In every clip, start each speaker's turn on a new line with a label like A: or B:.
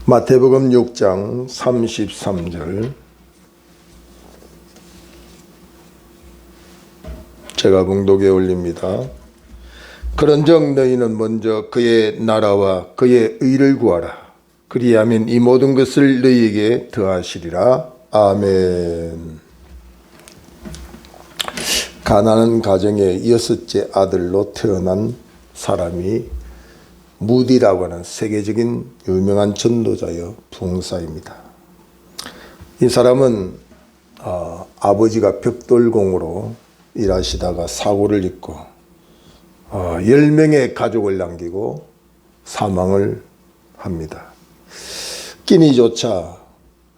A: 마태복음 6장 33절 제가 봉독에 올립니다. 그런즉 너희는 먼저 그의 나라와 그의 의를 구하라. 그리하면 이 모든 것을 너희에게 더하시리라. 아멘. 가나안 가정의 여섯째 아들로 태어난 사람이 무디라고 하는 세계적인 유명한 전도자여 부흥사입니다. 이 사람은 아버지가 벽돌공으로 일하시다가 사고를 입고 10명의 가족을 남기고 사망을 합니다. 끼니조차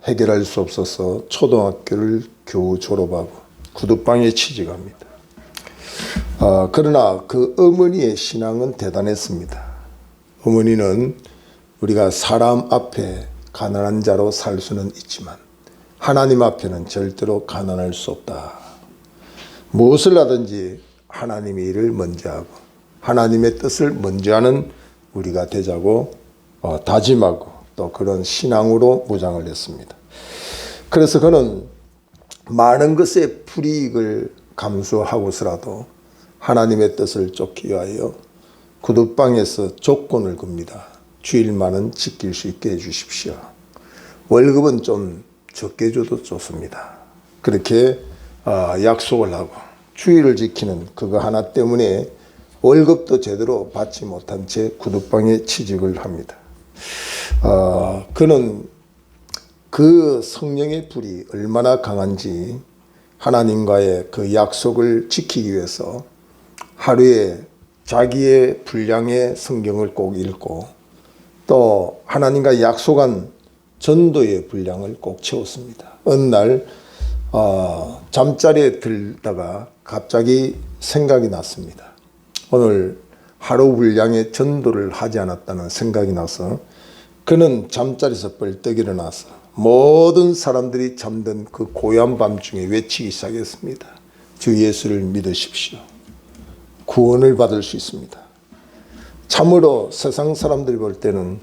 A: 해결할 수 없어서 초등학교를 겨우 졸업하고 구두방에 취직합니다. 그러나 그 어머니의 신앙은 대단했습니다. 어머니는 우리가 사람 앞에 가난한 자로 살 수는 있지만 하나님 앞에는 절대로 가난할 수 없다. 무엇을 하든지 하나님의 일을 먼저 하고 하나님의 뜻을 먼저 하는 우리가 되자고 다짐하고 또 그런 신앙으로 무장을 했습니다. 그래서 그는 많은 것의 불이익을 감수하고서라도 하나님의 뜻을 쫓기 위하여 구두방에서 조건을 겁니다. 주일만은 지킬 수 있게 해주십시오. 월급은 좀 적게 줘도 좋습니다. 그렇게 약속을 하고 주일을 지키는 그거 하나 때문에 월급도 제대로 받지 못한 채 구두방에 취직을 합니다. 그는 그 성령의 불이 얼마나 강한지 하나님과의 그 약속을 지키기 위해서 하루에 자기의 분량의 성경을 꼭 읽고 또 하나님과 약속한 전도의 분량을 꼭 채웠습니다. 어느 날 잠자리에 들다가 갑자기 생각이 났습니다. 오늘 하루 분량의 전도를 하지 않았다는 생각이 나서 그는 잠자리에서 벌떡 일어나서 모든 사람들이 잠든 그 고요한 밤중에 외치기 시작했습니다. 주 예수를 믿으십시오. 구원을 받을 수 있습니다. 참으로 세상 사람들이 볼 때는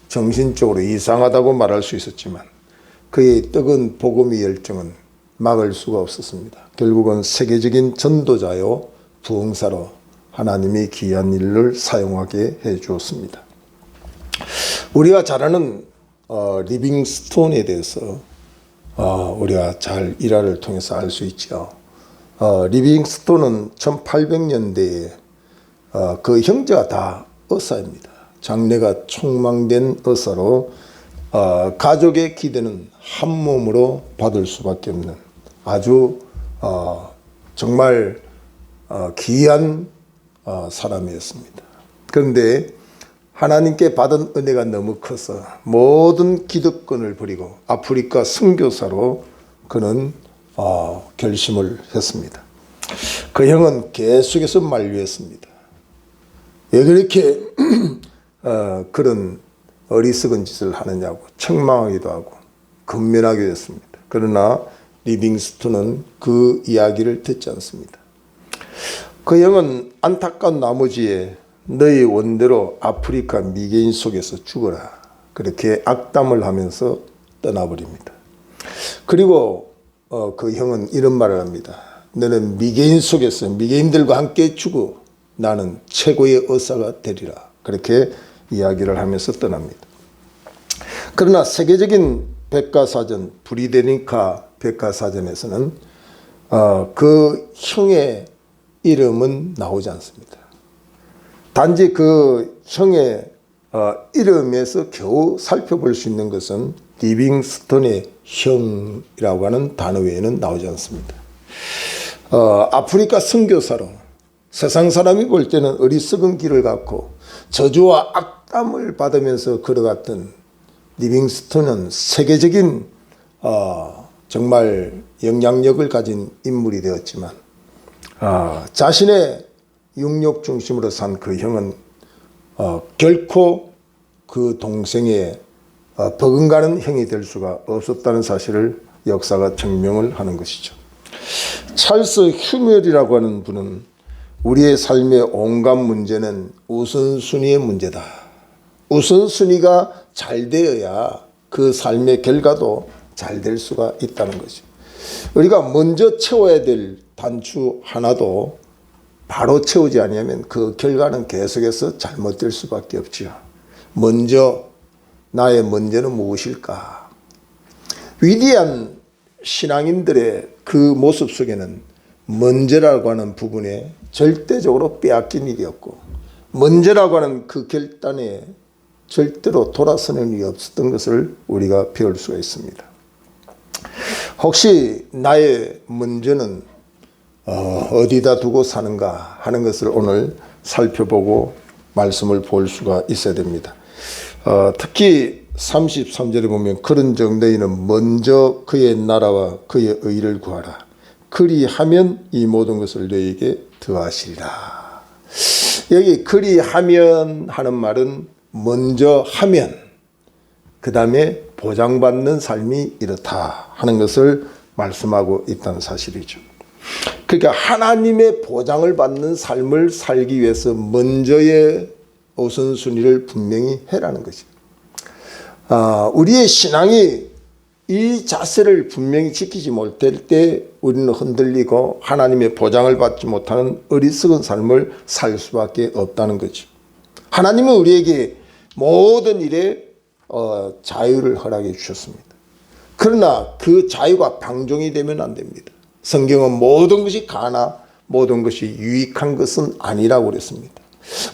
A: 정신적으로 이상하다고 말할 수 있었지만 그의 뜨거운 복음의 열정은 막을 수가 없었습니다. 결국은 세계적인 전도자요 부흥사로 하나님이 귀한 일을 사용하게 해 주었습니다. 우리가 잘 아는 리빙스톤에 대해서 우리가 잘 일화를 통해서 알 수 있죠. 리빙스톤은 1800년대에 그 형제가 다 의사입니다. 장래가 촉망된 의사로 가족의 기대는 한 몸으로 받을 수밖에 없는 아주 정말 귀한 사람이었습니다. 그런데 하나님께 받은 은혜가 너무 커서 모든 기득권을 버리고 아프리카 선교사로 그는 결심을 했습니다. 그 형은 계속해서 만류했습니다. 왜 그렇게 그런 어리석은 짓을 하느냐고 책망하기도 하고 근면하기도 했습니다. 그러나 리빙스톤은 그 이야기를 듣지 않습니다. 그 형은 안타까운 나머지에 너희 원대로 아프리카 미개인 속에서 죽어라. 그렇게 악담을 하면서 떠나버립니다. 그리고 그 형은 이런 말을 합니다. 너는 미개인 속에서 미개인들과 함께 죽어 나는 최고의 의사가 되리라. 그렇게 이야기를 하면서 떠납니다. 그러나 세계적인 백과사전 브리데니카 백과사전에서는 그 형의 이름은 나오지 않습니다. 단지 그 형의 이름에서 겨우 살펴볼 수 있는 것은 리빙스톤의 형이라고 하는 단어 외에는 나오지 않습니다. 아프리카 선교사로 세상 사람이 볼 때는 어리석은 길을 갖고 저주와 악담을 받으면서 걸어갔던 리빙스톤은 세계적인 정말 영향력을 가진 인물이 되었지만 자신의 육력 중심으로 산 그 형은 결코 그 동생의 버금가는 형이 될 수가 없었다는 사실을 역사가 증명을 하는 것이죠. 찰스 휴멜이라고 하는 분은 우리의 삶의 온갖 문제는 우선순위의 문제다. 우선순위가 잘 되어야 그 삶의 결과도 잘 될 수가 있다는 거죠. 우리가 먼저 채워야 될 단추 하나도 바로 채우지 않으면 그 결과는 계속해서 잘못될 수밖에 없죠. 나의 먼저는 무엇일까? 위대한 신앙인들의 그 모습 속에는 먼저라고 하는 부분에 절대적으로 빼앗긴 일이 없고, 먼저라고 하는 그 결단에 절대로 돌아서는 일이 없었던 것을 우리가 배울 수가 있습니다. 혹시 나의 먼저는 어디다 두고 사는가 하는 것을 오늘 살펴보고 말씀을 볼 수가 있어야 됩니다. 특히 33절에 보면 그런즉 너희는 먼저 그의 나라와 그의 의를 구하라. 그리하면 이 모든 것을 너희에게 더하시리라. 여기 그리하면 하는 말은 먼저 하면 그 다음에 보장받는 삶이 이렇다 하는 것을 말씀하고 있다는 사실이죠. 그러니까 하나님의 보장을 받는 삶을 살기 위해서 먼저의 우선순위를 분명히 해라는 거죠. 우리의 신앙이 이 자세를 분명히 지키지 못할 때 우리는 흔들리고 하나님의 보장을 받지 못하는 어리석은 삶을 살 수밖에 없다는 거죠. 하나님은 우리에게 모든 일에 자유를 허락해 주셨습니다. 그러나 그 자유가 방종이 되면 안 됩니다. 성경은 모든 것이 가나 모든 것이 유익한 것은 아니라고 그랬습니다.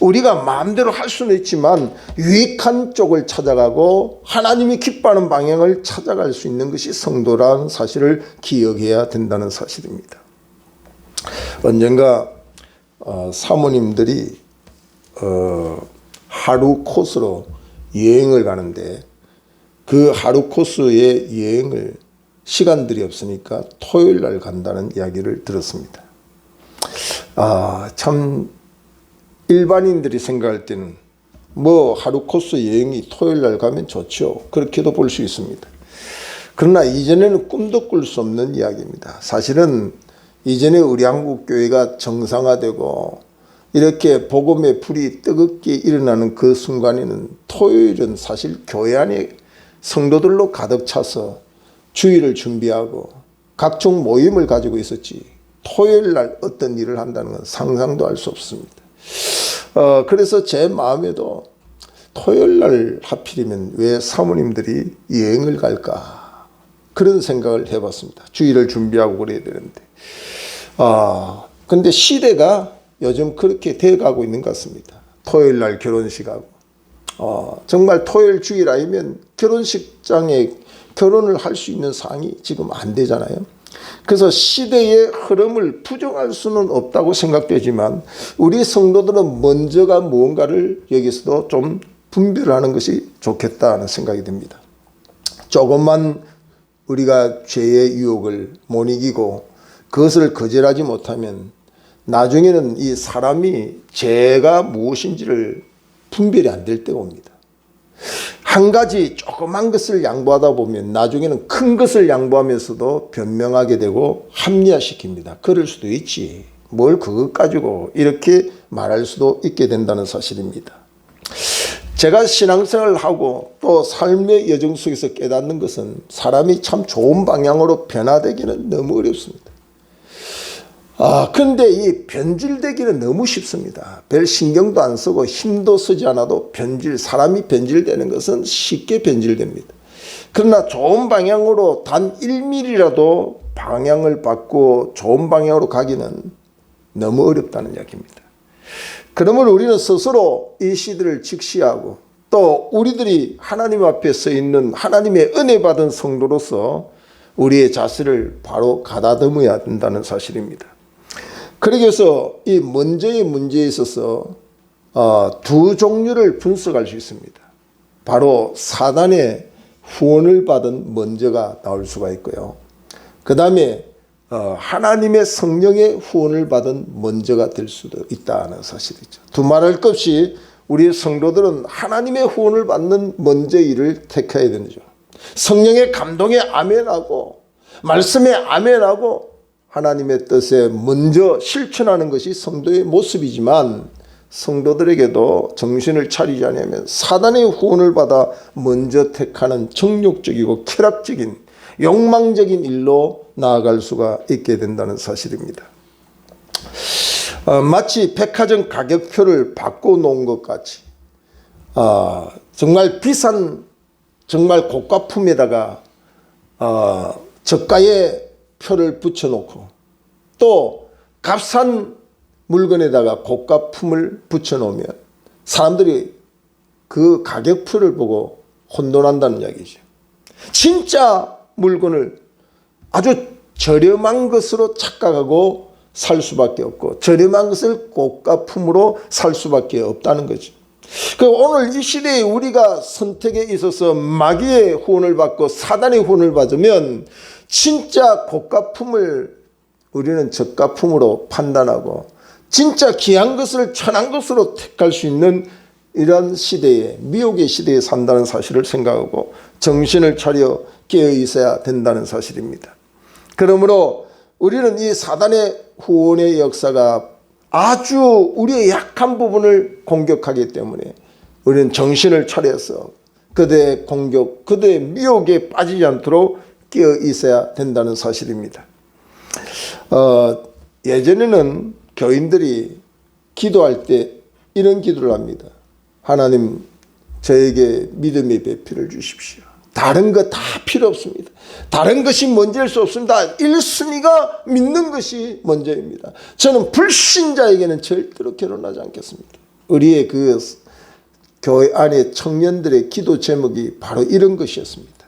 A: 우리가 마음대로 할 수는 있지만 유익한 쪽을 찾아가고 하나님이 기뻐하는 방향을 찾아갈 수 있는 것이 성도라는 사실을 기억해야 된다는 사실입니다. 언젠가 사모님들이 하루 코스로 여행을 가는데 그 하루 코스의 여행을 시간들이 없으니까 토요일 날 간다는 이야기를 들었습니다. 참 일반인들이 생각할 때는 하루 코스 여행이 토요일 날 가면 좋죠. 그렇게도 볼 수 있습니다. 그러나 이전에는 꿈도 꿀 수 없는 이야기입니다. 사실은 이전에 우리 한국 교회가 정상화되고 이렇게 복음의 불이 뜨겁게 일어나는 그 순간에는 토요일은 사실 교회 안에 성도들로 가득 차서 주일을 준비하고 각종 모임을 가지고 있었지 토요일 날 어떤 일을 한다는 건 상상도 할 수 없습니다. 그래서 제 마음에도 토요일 날 하필이면 왜 사모님들이 여행을 갈까 그런 생각을 해봤습니다. 주일을 준비하고 그래야 되는데 근데 시대가 요즘 그렇게 돼가고 있는 것 같습니다. 토요일 날 결혼식하고 정말 토요일 주일 아니면 결혼식장에 결혼을 할 수 있는 상황이 지금 안 되잖아요. 그래서 시대의 흐름을 부정할 수는 없다고 생각되지만 우리 성도들은 먼저가 무언가를 여기서도 좀 분별하는 것이 좋겠다는 생각이 듭니다. 조금만 우리가 죄의 유혹을 못 이기고 그것을 거절하지 못하면 나중에는 이 사람이 죄가 무엇인지를 분별이 안 될 때가 옵니다. 한 가지 조그만 것을 양보하다 보면 나중에는 큰 것을 양보하면서도 변명하게 되고 합리화시킵니다. 그럴 수도 있지. 뭘 그것 가지고 이렇게 말할 수도 있게 된다는 사실입니다. 제가 신앙생활을 하고 또 삶의 여정 속에서 깨닫는 것은 사람이 참 좋은 방향으로 변화되기는 너무 어렵습니다. 그런데 이 변질되기는 너무 쉽습니다. 별 신경도 안 쓰고 힘도 쓰지 않아도 사람이 변질되는 것은 쉽게 변질됩니다. 그러나 좋은 방향으로 단 1mm라도 방향을 바꾸어 좋은 방향으로 가기는 너무 어렵다는 이야기입니다. 그러므로 우리는 스스로 이 시대를 직시하고 또 우리들이 하나님 앞에 서 있는 하나님의 은혜 받은 성도로서 우리의 자세를 바로 가다듬어야 된다는 사실입니다. 그래서 이 먼저의 문제에 있어서 두 종류를 분석할 수 있습니다. 바로 사단의 후원을 받은 먼저가 나올 수가 있고요. 그 다음에 하나님의 성령의 후원을 받은 먼저가 될 수도 있다는 사실이죠. 두말할 것 없이 우리 성도들은 하나님의 후원을 받는 먼저 일을 택해야 되는 거죠. 성령의 감동에 아멘하고 말씀에 아멘하고 하나님의 뜻에 먼저 실천하는 것이 성도의 모습이지만 성도들에게도 정신을 차리지 않으면 사단의 후원을 받아 먼저 택하는 정욕적이고 쾌락적인 욕망적인 일로 나아갈 수가 있게 된다는 사실입니다. 마치 백화점 가격표를 바꿔놓은 것 같이 정말 비싼 정말 고가품에다가 저가의 표를 붙여놓고 또 값싼 물건에다가 고가품을 붙여놓으면 사람들이 그 가격표를 보고 혼돈한다는 이야기죠. 진짜 물건을 아주 저렴한 것으로 착각하고 살 수밖에 없고 저렴한 것을 고가품으로 살 수밖에 없다는 거죠. 오늘 이 시대에 우리가 선택에 있어서 마귀의 후원을 받고 사단의 후원을 받으면 진짜 고가품을 우리는 저가품으로 판단하고 진짜 귀한 것을 천한 것으로 택할 수 있는 이런 시대에 미혹의 시대에 산다는 사실을 생각하고 정신을 차려 깨어 있어야 된다는 사실입니다. 그러므로 우리는 이 사단의 후원의 역사가 아주 우리의 약한 부분을 공격하기 때문에 우리는 정신을 차려서 그들의 공격, 그들의 미혹에 빠지지 않도록 깨어 있어야 된다는 사실입니다. 예전에는 교인들이 기도할 때 이런 기도를 합니다. 하나님, 저에게 믿음의 배필을 주십시오. 다른 거 다 필요 없습니다. 다른 것이 먼저일 수 없습니다. 1순위가 믿는 것이 먼저입니다. 저는 불신자에게는 절대로 결혼하지 않겠습니다. 우리의 그 교회 안에 청년들의 기도 제목이 바로 이런 것이었습니다.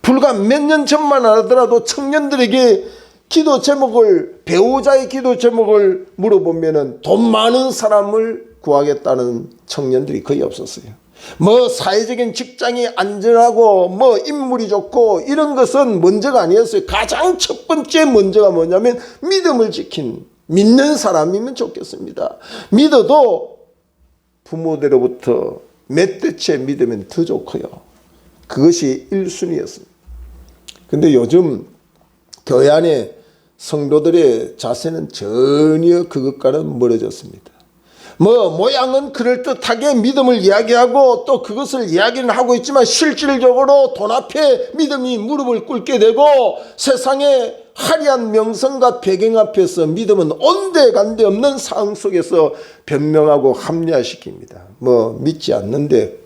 A: 불과 몇 년 전만 하더라도 청년들에게 기도 제목을, 배우자의 기도 제목을 물어보면은 돈 많은 사람을 구하겠다는 청년들이 거의 없었어요. 뭐 사회적인 직장이 안전하고 뭐 인물이 좋고 이런 것은 먼저가 아니었어요. 가장 첫 번째 먼저가 뭐냐면 믿음을 지킨 믿는 사람이면 좋겠습니다. 믿어도 부모대로부터 몇 대째 믿으면 더 좋고요. 그것이 1순위였습니다. 근데 요즘 교회 안에 성도들의 자세는 전혀 그것과는 멀어졌습니다. 모양은 그럴듯하게 믿음을 이야기하고 또 그것을 이야기는 하고 있지만 실질적으로 돈 앞에 믿음이 무릎을 꿇게 되고 세상의 화려한 명성과 배경 앞에서 믿음은 온데간데 없는 상황 속에서 변명하고 합리화시킵니다. 믿지 않는데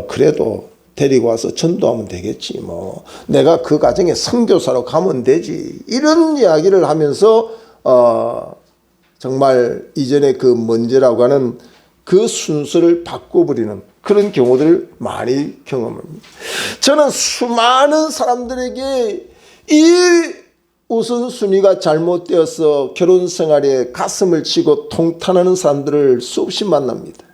A: 그래도 데리고 와서 전도하면 되겠지. 내가 그 가정에 선교사로 가면 되지. 이런 이야기를 하면서 정말 이전에 그 먼저라고 하는 그 순서를 바꿔버리는 그런 경우들을 많이 경험합니다. 저는 수많은 사람들에게 이 우선순위가 잘못되어서 결혼생활에 가슴을 치고 통탄하는 사람들을 수없이 만납니다.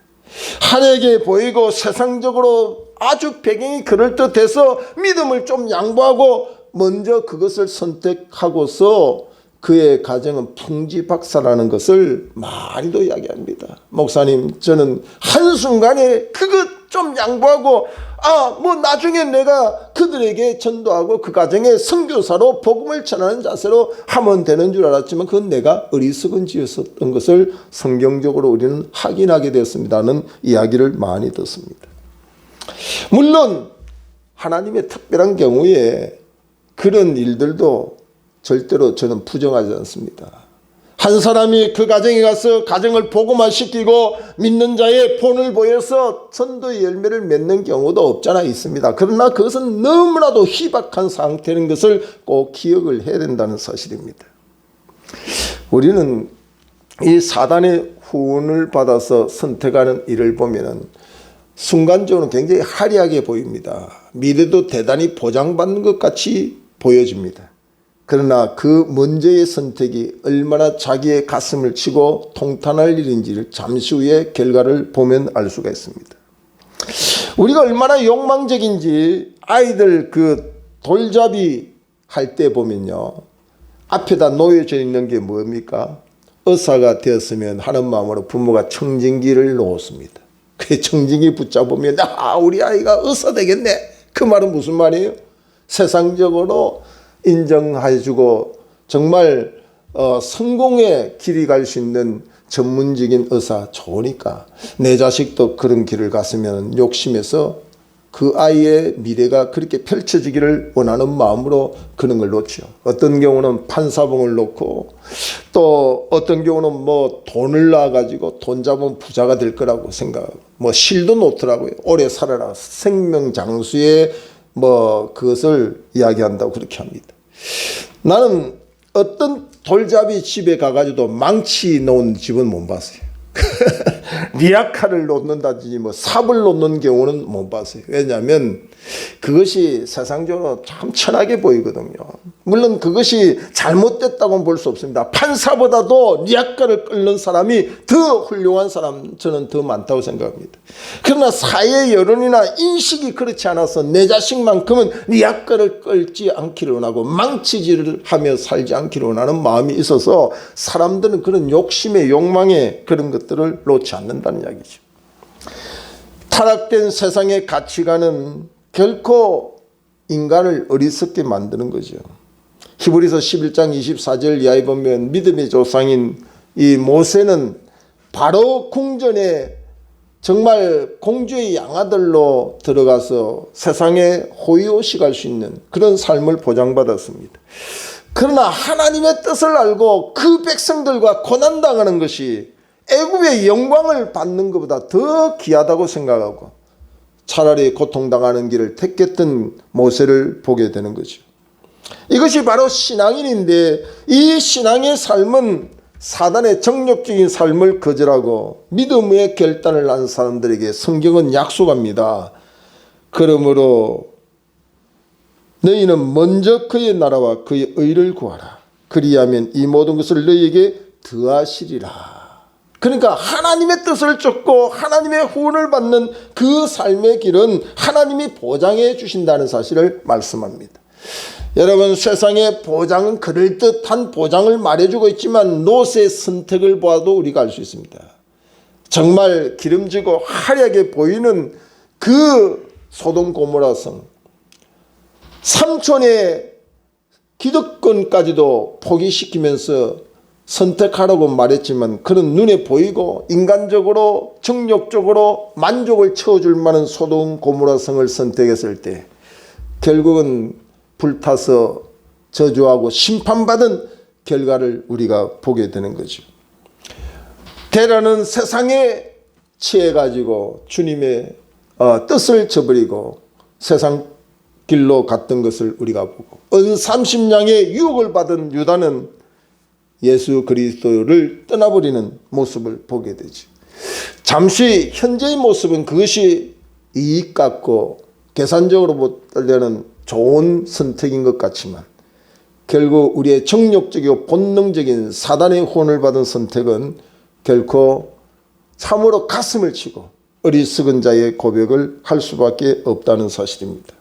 A: 환하게 보이고 세상적으로 아주 배경이 그럴듯해서 믿음을 좀 양보하고 먼저 그것을 선택하고서 그의 가정은 풍지박산하는 것을 많이도 이야기합니다. 목사님, 저는 한순간에 그것 좀 양보하고 나중에 내가 그들에게 전도하고 그 가정에 선교사로 복음을 전하는 자세로 하면 되는 줄 알았지만 그건 내가 어리석은 짓이었던 것을 성경적으로 우리는 확인하게 되었습니다는 이야기를 많이 듣습니다. 물론 하나님의 특별한 경우에 그런 일들도 절대로 저는 부정하지 않습니다. 한 사람이 그 가정에 가서 가정을 복음화시키고 믿는 자의 본을 보여서 전도의 열매를 맺는 경우도 없잖아 있습니다. 그러나 그것은 너무나도 희박한 상태인 것을 꼭 기억을 해야 된다는 사실입니다. 우리는 이 사단의 후원을 받아서 선택하는 일을 보면은 순간적으로 굉장히 화려하게 보입니다. 미래도 대단히 보장받는 것 같이 보여집니다. 그러나 그 먼저의 선택이 얼마나 자기의 가슴을 치고 통탄할 일인지를 잠시 후에 결과를 보면 알 수가 있습니다. 우리가 얼마나 욕망적인지 아이들 그 돌잡이 할 때 보면요. 앞에다 놓여져 있는 게 뭡니까? 의사가 되었으면 하는 마음으로 부모가 청진기를 놓습니다. 그 청진기 붙잡으면 우리 아이가 의사 되겠네. 그 말은 무슨 말이에요? 세상적으로 인정해주고 정말 성공의 길이 갈 수 있는 전문적인 의사 좋으니까 내 자식도 그런 길을 갔으면 욕심에서 그 아이의 미래가 그렇게 펼쳐지기를 원하는 마음으로 그런 걸 놓죠. 어떤 경우는 판사봉을 놓고 또 어떤 경우는 뭐 돈을 놔가지고 돈 잡으면 부자가 될 거라고 생각하고 뭐 실도 놓더라고요. 오래 살아라 생명장수의 뭐 그것을 이야기한다고 그렇게 합니다. 나는 어떤 돌잡이 집에 가가지고도 망치 놓은 집은 못 봤어요. 리아카를 놓는다든지 뭐 삽을 놓는 경우는 못 봤어요. 왜냐하면 그것이 세상적으로 참 천하게 보이거든요. 물론 그것이 잘못됐다고는 볼 수 없습니다. 판사보다도 리아카를 끌는 사람이 더 훌륭한 사람 저는 더 많다고 생각합니다. 그러나 사회 여론이나 인식이 그렇지 않아서 내 자식만큼은 리아카를 끌지 않기를 원하고 망치질을 하며 살지 않기를 원하는 마음이 있어서 사람들은 그런 욕심의 욕망에 그런 것들을 놓지 않는다는 이야기죠. 타락된 세상의 가치관은 결코 인간을 어리석게 만드는 거죠. 히브리서 11장 24절 이하에 보면 믿음의 조상인 이 모세는 바로 궁전에 정말 공주의 양아들로 들어가서 세상에 호의호식할 수 있는 그런 삶을 보장받았습니다. 그러나 하나님의 뜻을 알고 그 백성들과 고난당하는 것이 애굽의 영광을 받는 것보다 더 귀하다고 생각하고 차라리 고통당하는 길을 택했던 모세를 보게 되는 거죠. 이것이 바로 신앙인인데 이 신앙의 삶은 사단의 정욕적인 삶을 거절하고 믿음의 결단을 한 사람들에게 성경은 약속합니다. 그러므로 너희는 먼저 그의 나라와 그의 의를 구하라. 그리하면 이 모든 것을 너희에게 더하시리라. 그러니까 하나님의 뜻을 쫓고 하나님의 후원을 받는 그 삶의 길은 하나님이 보장해 주신다는 사실을 말씀합니다. 여러분, 세상의 보장은 그럴듯한 보장을 말해주고 있지만 롯의 선택을 보아도 우리가 알 수 있습니다. 정말 기름지고 화려하게 보이는 그 소돔 고모라 성, 삼촌의 기득권까지도 포기시키면서 선택하라고 말했지만 그는 눈에 보이고 인간적으로 정욕적으로 만족을 채워줄 만한 소돔 고모라 성을 선택했을 때 결국은 불타서 저주하고 심판받은 결과를 우리가 보게 되는 거죠. 대라는 세상에 취해가지고 주님의 뜻을 저버리고 세상 길로 갔던 것을 우리가 보고 은삼십냥의 유혹을 받은 유다는 예수 그리스도를 떠나버리는 모습을 보게 되죠. 잠시 현재의 모습은 그것이 이익 같고 계산적으로 보려는 좋은 선택인 것 같지만 결국 우리의 정욕적이고 본능적인 사단의 후원을 받은 선택은 결코 참으로 가슴을 치고 어리석은 자의 고백을 할 수밖에 없다는 사실입니다.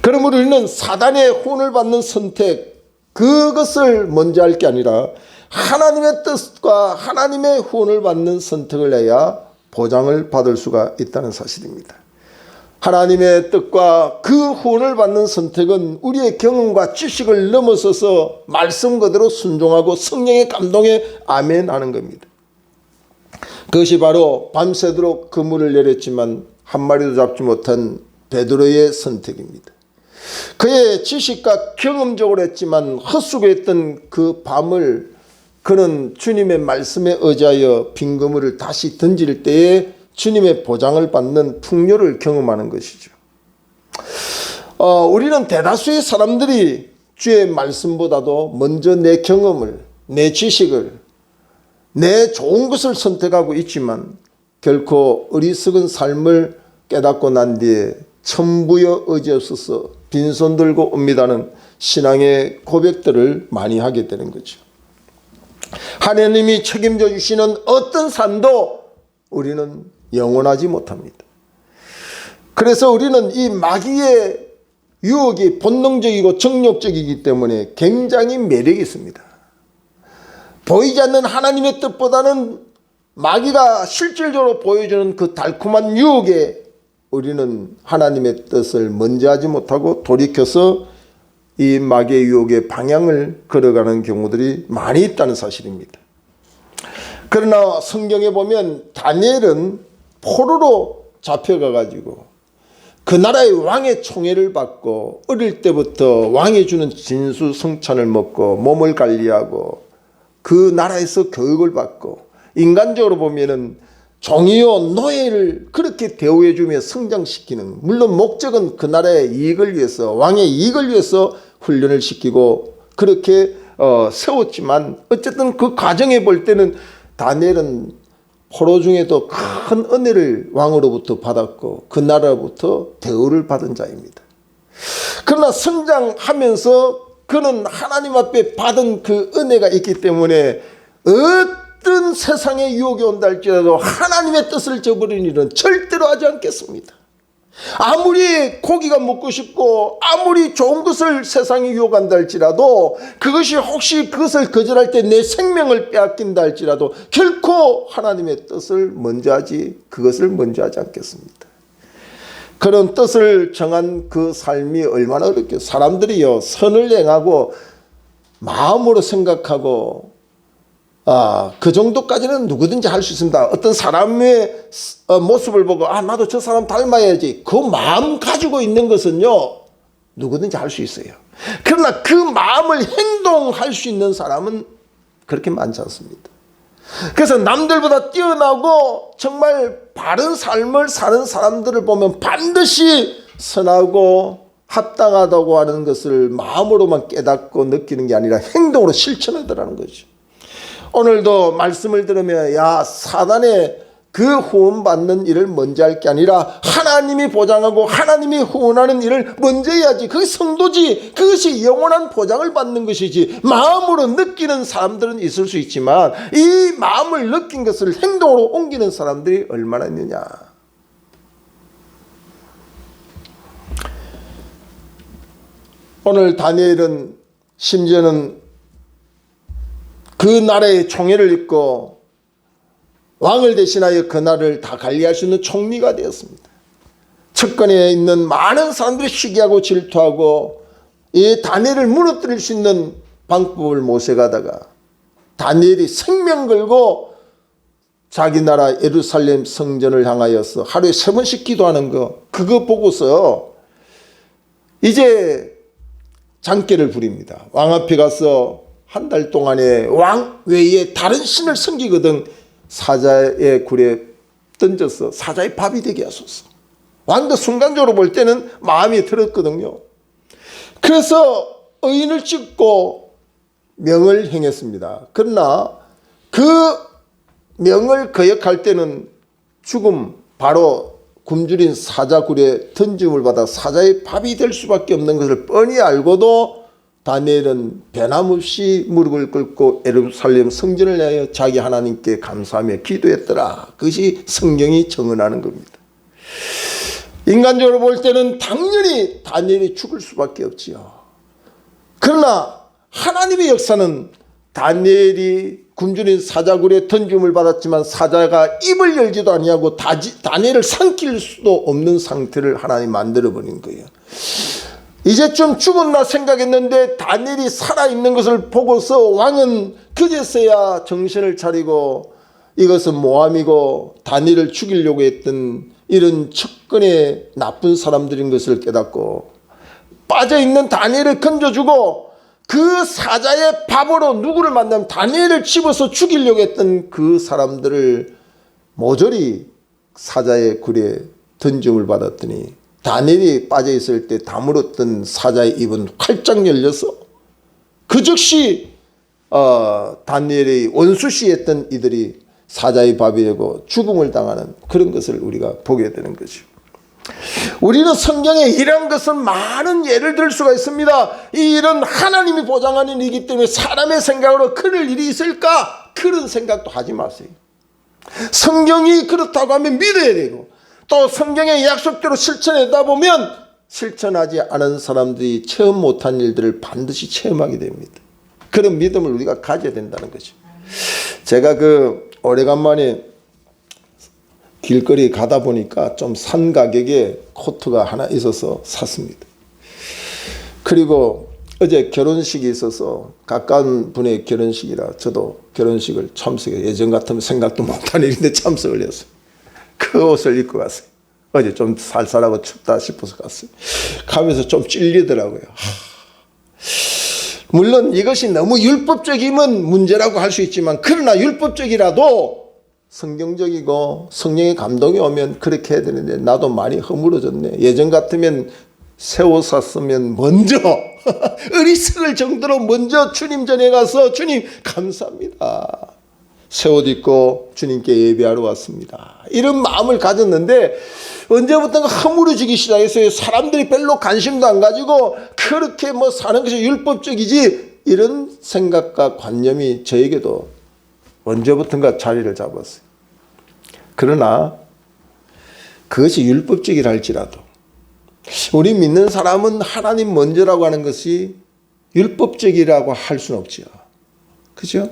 A: 그러므로 우리는 사단의 후원을 받는 선택 그것을 먼저 할 게 아니라 하나님의 뜻과 하나님의 후원을 받는 선택을 해야 보장을 받을 수가 있다는 사실입니다. 하나님의 뜻과 그 후원을 받는 선택은 우리의 경험과 지식을 넘어서서 말씀 그대로 순종하고 성령의 감동에 아멘하는 겁니다. 그것이 바로 밤새도록 그물을 내렸지만 한 마리도 잡지 못한 베드로의 선택입니다. 그의 지식과 경험적으로 했지만 헛수고했던 그 밤을 그는 주님의 말씀에 의지하여 빈 그물을 다시 던질 때에 주님의 보장을 받는 풍요를 경험하는 것이죠. 우리는 대다수의 사람들이 주의 말씀보다도 먼저 내 경험을, 내 지식을, 내 좋은 것을 선택하고 있지만 결코 어리석은 삶을 깨닫고 난 뒤에 천부여 의지 없어서 빈손 들고 옵니다는 신앙의 고백들을 많이 하게 되는 거죠. 하나님이 책임져 주시는 어떤 삶도 우리는 영원하지 못합니다. 그래서 우리는 이 마귀의 유혹이 본능적이고 정욕적이기 때문에 굉장히 매력이 있습니다. 보이지 않는 하나님의 뜻보다는 마귀가 실질적으로 보여주는 그 달콤한 유혹에 우리는 하나님의 뜻을 먼저 하지 못하고 돌이켜서 이 마귀의 유혹의 방향을 걸어가는 경우들이 많이 있다는 사실입니다. 그러나 성경에 보면 다니엘은 포로로 잡혀가 가지고 그 나라의 왕의 총애를 받고 어릴 때부터 왕이 주는 진수성찬을 먹고 몸을 관리하고 그 나라에서 교육을 받고 인간적으로 보면은 종이요 노예를 그렇게 대우해 주며 성장시키는, 물론 목적은 그 나라의 이익을 위해서, 왕의 이익을 위해서 훈련을 시키고 그렇게 세웠지만 어쨌든 그 과정에 볼 때는 다니엘은 포로 중에도 큰 은혜를 왕으로부터 받았고 그 나라로부터 대우를 받은 자입니다. 그러나 성장하면서 그는 하나님 앞에 받은 그 은혜가 있기 때문에 어떤 세상의 유혹이 온다 할지라도 하나님의 뜻을 저버리는 일은 절대로 하지 않겠습니다. 아무리 고기가 먹고 싶고 아무리 좋은 것을 세상에 유혹한다 할지라도 그것이 혹시 그것을 거절할 때 내 생명을 빼앗긴다 할지라도 결코 하나님의 뜻을 먼저 하지, 그것을 먼저 하지 않겠습니다. 그런 뜻을 정한 그 삶이 얼마나 어렵겠어요. 사람들이요 선을 행하고 마음으로 생각하고 그 정도까지는 누구든지 할 수 있습니다. 어떤 사람의 모습을 보고 나도 저 사람 닮아야지, 그 마음 가지고 있는 것은요 누구든지 할 수 있어요. 그러나 그 마음을 행동할 수 있는 사람은 그렇게 많지 않습니다. 그래서 남들보다 뛰어나고 정말 바른 삶을 사는 사람들을 보면 반드시 선하고 합당하다고 하는 것을 마음으로만 깨닫고 느끼는 게 아니라 행동으로 실천하더라는 거죠. 오늘도 말씀을 들으면 사단의 그 후원받는 일을 먼저 할 게 아니라 하나님이 보장하고 하나님이 후원하는 일을 먼저 해야지. 그게 성도지. 그것이 영원한 보장을 받는 것이지. 마음으로 느끼는 사람들은 있을 수 있지만 이 마음을 느낀 것을 행동으로 옮기는 사람들이 얼마나 있느냐. 오늘 다니엘은 심지어는 그 나라의 총애를 입고 왕을 대신하여 그 나라를 다 관리할 수 있는 총리가 되었습니다. 측근에 있는 많은 사람들이 시기하고 질투하고 이 다니엘을 무너뜨릴 수 있는 방법을 모색하다가 다니엘이 생명 걸고 자기 나라 예루살렘 성전을 향하여서 하루에 3번씩 기도하는 거, 그거 보고서 이제 장깨를 부립니다. 왕 앞에 가서 한 달 동안에 왕 외에 다른 신을 섬기거든 사자의 굴에 던져서 사자의 밥이 되게 하소서. 왕도 순간적으로 볼 때는 마음이 들었거든요. 그래서 의인을 찍고 명을 행했습니다. 그러나 그 명을 거역할 때는 죽음, 바로 굶주린 사자 굴에 던짐을 받아 사자의 밥이 될 수밖에 없는 것을 뻔히 알고도 다니엘은 변함없이 무릎을 꿇고 예루살렘 성전을 위하여 자기 하나님께 감사하며 기도했더라. 그것이 성경이 증언하는 겁니다. 인간적으로 볼 때는 당연히 다니엘이 죽을 수밖에 없지요. 그러나 하나님의 역사는 다니엘이 굶주린 사자굴에 던짐을 받았지만 사자가 입을 열지도 아니하고 다니엘을 삼킬 수도 없는 상태를 하나님 만들어버린 거예요. 이제쯤 죽었나 생각했는데 다니엘이 살아있는 것을 보고서 왕은 그제서야 정신을 차리고 이것은 모함이고 다니엘을 죽이려고 했던 이런 측근의 나쁜 사람들인 것을 깨닫고 빠져있는 다니엘을 건져주고 그 사자의 밥으로 누구를 만나면 다니엘을 집어서 죽이려고 했던 그 사람들을 모조리 사자의 굴에 던짐을 받았더니 다니엘이 빠져있을 때 다물었던 사자의 입은 활짝 열려서 그 즉시 다니엘의 원수시했던 이들이 사자의 밥이 되고 죽음을 당하는 그런 것을 우리가 보게 되는 거죠. 우리는 성경에 이런 것은 많은 예를 들 수가 있습니다. 이 일은 하나님이 보장하는 일이기 때문에 사람의 생각으로 그럴 일이 있을까? 그런 생각도 하지 마세요. 성경이 그렇다고 하면 믿어야 되고 또 성경의 약속대로 실천하다 보면 실천하지 않은 사람들이 체험 못한 일들을 반드시 체험하게 됩니다. 그런 믿음을 우리가 가져야 된다는 거죠. 제가 오래간만에 길거리 가다 보니까 좀 산 가격에 코트가 하나 있어서 샀습니다. 그리고 어제 결혼식이 있어서 가까운 분의 결혼식이라 저도 결혼식을 참석해 예전 같으면 생각도 못한 일인데 참석을 했어요. 그 옷을 입고 갔어요. 어제 좀 쌀쌀하고 춥다 싶어서 갔어요. 가면서 좀 찔리더라고요. 물론 이것이 너무 율법적이면 문제라고 할 수 있지만 그러나 율법적이라도 성경적이고 성령의 감동이 오면 그렇게 해야 되는데 나도 많이 허물어졌네. 예전 같으면 새 옷 샀으면 먼저 어리석을 정도로 먼저 주님 전에 가서 주님 감사합니다. 새 옷 입고 주님께 예배하러 왔습니다. 이런 마음을 가졌는데 언제부턴가 허물어지기 시작했어요. 사람들이 별로 관심도 안 가지고 그렇게 뭐 사는 것이 율법적이지 이런 생각과 관념이 저에게도 언제부턴가 자리를 잡았어요. 그러나 그것이 율법적이라 할지라도 우리 믿는 사람은 하나님 먼저라고 하는 것이 율법적이라고 할 수는 없지요. 그죠?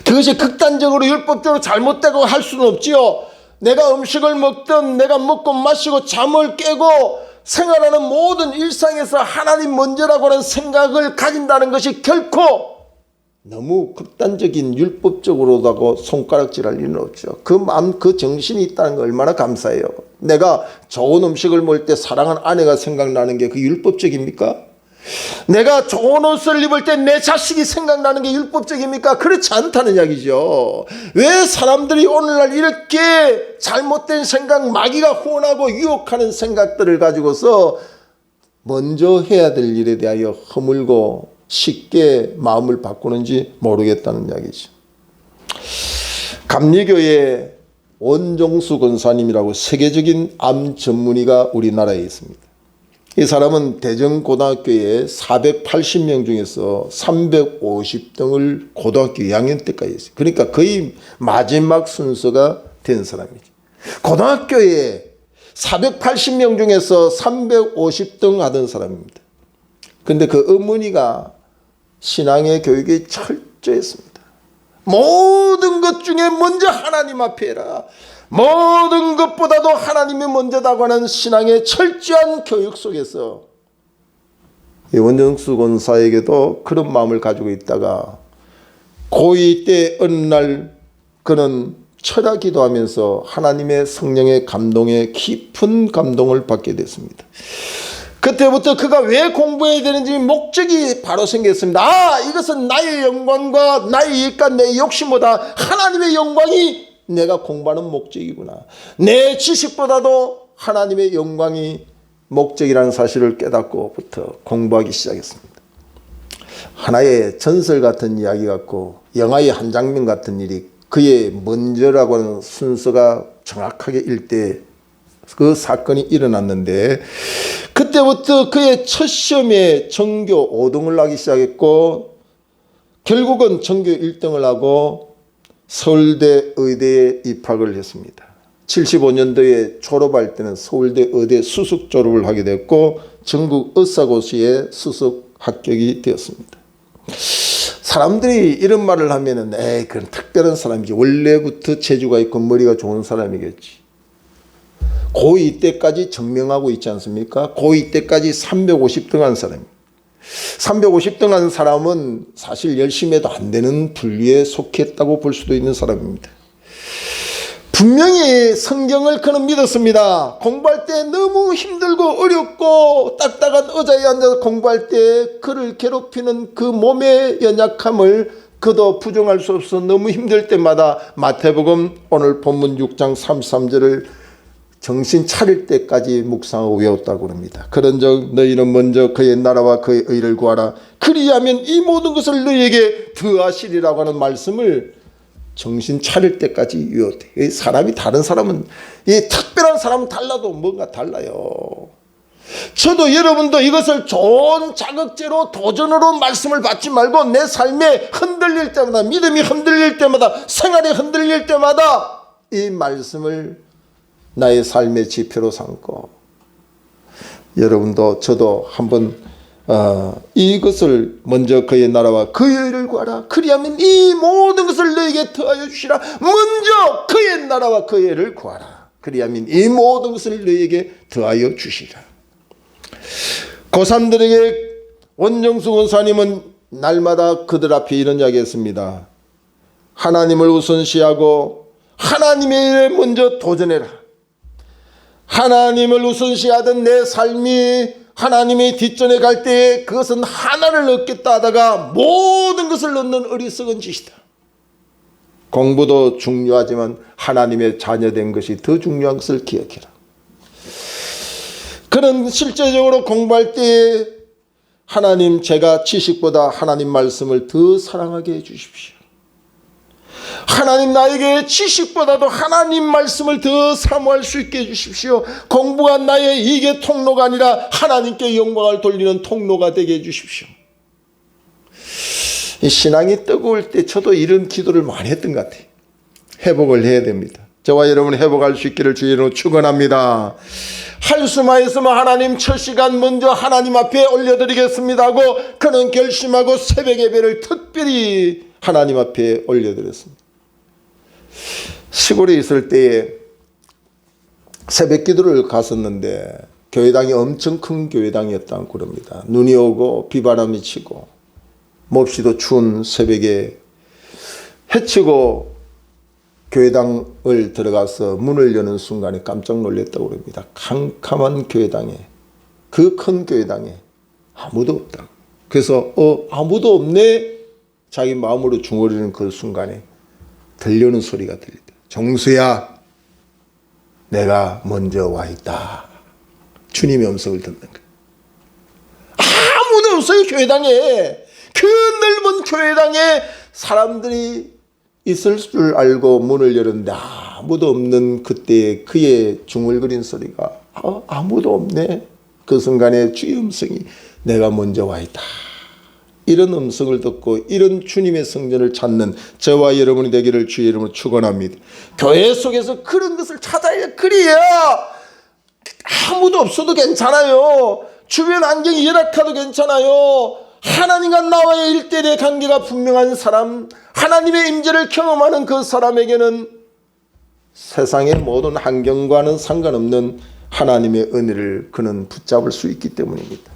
A: 그것이 극단적으로 율법적으로 잘못되고 할 수는 없지요. 내가 음식을 먹든 내가 먹고 마시고 잠을 깨고 생활하는 모든 일상에서 하나님 먼저라고 하는 생각을 가진다는 것이 결코 너무 극단적인 율법적으로다고 손가락질할 일은 없죠. 그 마음, 그 정신이 있다는 거 얼마나 감사해요. 내가 좋은 음식을 먹을 때 사랑하는 아내가 생각나는 게 그 율법적입니까? 내가 좋은 옷을 입을 때 내 자식이 생각나는 게 율법적입니까? 그렇지 않다는 이야기죠. 왜 사람들이 오늘날 이렇게 잘못된 생각, 마귀가 후원하고 유혹하는 생각들을 가지고서 먼저 해야 될 일에 대하여 허물고 쉽게 마음을 바꾸는지 모르겠다는 이야기죠. 감리교의 원종수 권사님이라고 세계적인 암 전문의가 우리나라에 있습니다. 이 사람은 대전고등학교에 480명 중에서 350등을 고등학교 2학년 때까지 했어요. 그러니까 거의 마지막 순서가 된 사람이죠. 고등학교에 480명 중에서 350등 하던 사람입니다. 그런데 그 어머니가 신앙의 교육이 철저했습니다. 모든 것 중에 먼저 하나님 앞에 해라. 모든 것보다도 하나님이 먼저다고 하는 신앙의 철저한 교육 속에서 원정수 권사에게도 그런 마음을 가지고 있다가 고2 때 어느 날 그는 철야 기도하면서 하나님의 성령의 감동에 깊은 감동을 받게 됐습니다. 그때부터 그가 왜 공부해야 되는지 목적이 바로 생겼습니다. 이것은 나의 영광과 나의 이익과 내 욕심보다 하나님의 영광이 내가 공부하는 목적이구나. 내 지식보다도 하나님의 영광이 목적이라는 사실을 깨닫고부터 공부하기 시작했습니다. 하나의 전설 같은 이야기 같고 영화의 한 장면 같은 일이 그의 먼저라고 하는 순서가 정확하게 일때 그 사건이 일어났는데 그때부터 그의 첫 시험에 전교 5등을 하기 시작했고 결국은 전교 1등을 하고 서울대 의대에 입학을 했습니다. 75년도에 졸업할 때는 서울대 의대 수석 졸업을 하게 됐고 전국 의사고시에 수석 합격이 되었습니다. 사람들이 이런 말을 하면은 그건 특별한 사람이지. 원래부터 재주가 있고 머리가 좋은 사람이겠지. 고2 때까지 증명하고 있지 않습니까? 고2 때까지 350등 한 사람입니다. 350등 한 사람은 사실 열심히 해도 안 되는 분류에 속했다고 볼 수도 있는 사람입니다. 분명히 성경을 그는 믿었습니다. 공부할 때 너무 힘들고 어렵고 딱딱한 의자에 앉아서 공부할 때 그를 괴롭히는 그 몸의 연약함을 그도 부정할 수 없어 너무 힘들 때마다 마태복음 오늘 본문 6장 33절을 정신 차릴 때까지 묵상하고 외웠다고 합니다. 그런즉 너희는 먼저 그의 나라와 그의 의를 구하라. 그리하면 이 모든 것을 너희에게 더하시리라고 하는 말씀을 정신 차릴 때까지 외웠대. 사람이 다른 사람은 이 특별한 사람은 달라도 뭔가 달라요. 저도 여러분도 이것을 좋은 자극제로 도전으로 말씀을 받지 말고 내 삶에 흔들릴 때마다 믿음이 흔들릴 때마다 생활이 흔들릴 때마다 이 말씀을 나의 삶의 지표로 삼고 여러분도 저도 한번 이것을 먼저 그의 나라와 그의 의를 구하라. 그리하면 이 모든 것을 너에게 더하여 주시라. 먼저 그의 나라와 그의 의를 구하라. 그리하면 이 모든 것을 너에게 더하여 주시라. 고3들에게 원정수 권사님은 날마다 그들 앞에 이런 이야기했습니다. 하나님을 우선시하고 하나님의 일에 먼저 도전해라. 하나님을 우선시하던 내 삶이 하나님의 뒷전에 갈 때에 그것은 하나를 얻겠다 하다가 모든 것을 얻는 어리석은 짓이다. 공부도 중요하지만 하나님의 자녀된 것이 더 중요한 것을 기억해라. 그는 실제적으로 공부할 때에 하나님, 제가 지식보다 하나님 말씀을 더 사랑하게 해주십시오. 하나님, 나에게 지식보다도 하나님 말씀을 더 사모할 수 있게 해주십시오. 공부가 나의 이익의 통로가 아니라 하나님께 영광을 돌리는 통로가 되게 해주십시오. 이 신앙이 뜨거울 때 저도 이런 기도를 많이 했던 것 같아요. 회복을 해야 됩니다. 저와 여러분 회복할 수 있기를 주의 이름으로 축원합니다. 할 수만 있으면 하나님 첫 시간 먼저 하나님 앞에 올려드리겠습니다 하고 그는 결심하고 새벽 예배를 특별히 하나님 앞에 올려드렸습니다. 시골에 있을 때에 새벽 기도를 갔었는데 교회당이 엄청 큰 교회당이었다고 그럽니다. 눈이 오고 비바람이 치고 몹시도 추운 새벽에 해치고 교회당을 들어가서 문을 여는 순간에 깜짝 놀랐다고 합니다. 캄캄한 교회당에, 그 큰 교회당에 아무도 없다. 그래서 아무도 없네 자기 마음으로 중얼이는 그 순간에 들려오는 소리가 들리다. 정수야, 내가 먼저 와 있다. 주님의 음성을 듣는 거예요. 아무도 없어요. 교회당에, 그 넓은 교회당에 사람들이 있을 줄 알고 문을 열었는데 아무도 없는 그때 그의 중얼거린 소리가 아무도 없네. 그 순간에 주의 음성이 내가 먼저 와 있다. 이런 음성을 듣고 이런 주님의 성전을 찾는 저와 여러분이 되기를 주의 이름으로 축원합니다. 교회 속에서 그런 것을 찾아야 그래야 아무도 없어도 괜찮아요. 주변 환경이 열악해도 괜찮아요. 하나님과 나와의 일대일의 관계가 분명한 사람, 하나님의 임재를 경험하는 그 사람에게는 세상의 모든 환경과는 상관없는 하나님의 은혜를 그는 붙잡을 수 있기 때문입니다.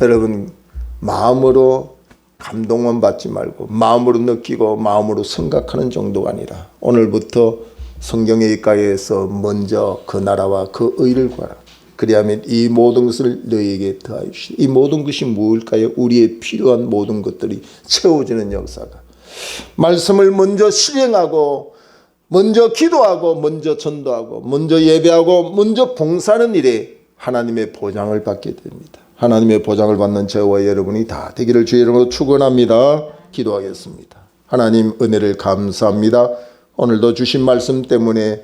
A: 여러분, 마음으로 감동만 받지 말고 마음으로 느끼고 마음으로 생각하는 정도가 아니라 오늘부터 성경의 입가에서 먼저 그 나라와 그 의를 구하라. 그리하면 이 모든 것을 너희에게 더하여 주시리. 이 모든 것이 무엇일까요? 우리의 필요한 모든 것들이 채워지는 역사가. 말씀을 먼저 실행하고 먼저 기도하고 먼저 전도하고 먼저 예배하고 먼저 봉사하는 일에 하나님의 보장을 받게 됩니다. 하나님의 보장을 받는 저와 여러분이 다 되기를 주의 이름으로 축원합니다. 기도하겠습니다. 하나님, 은혜를 감사합니다. 오늘도 주신 말씀 때문에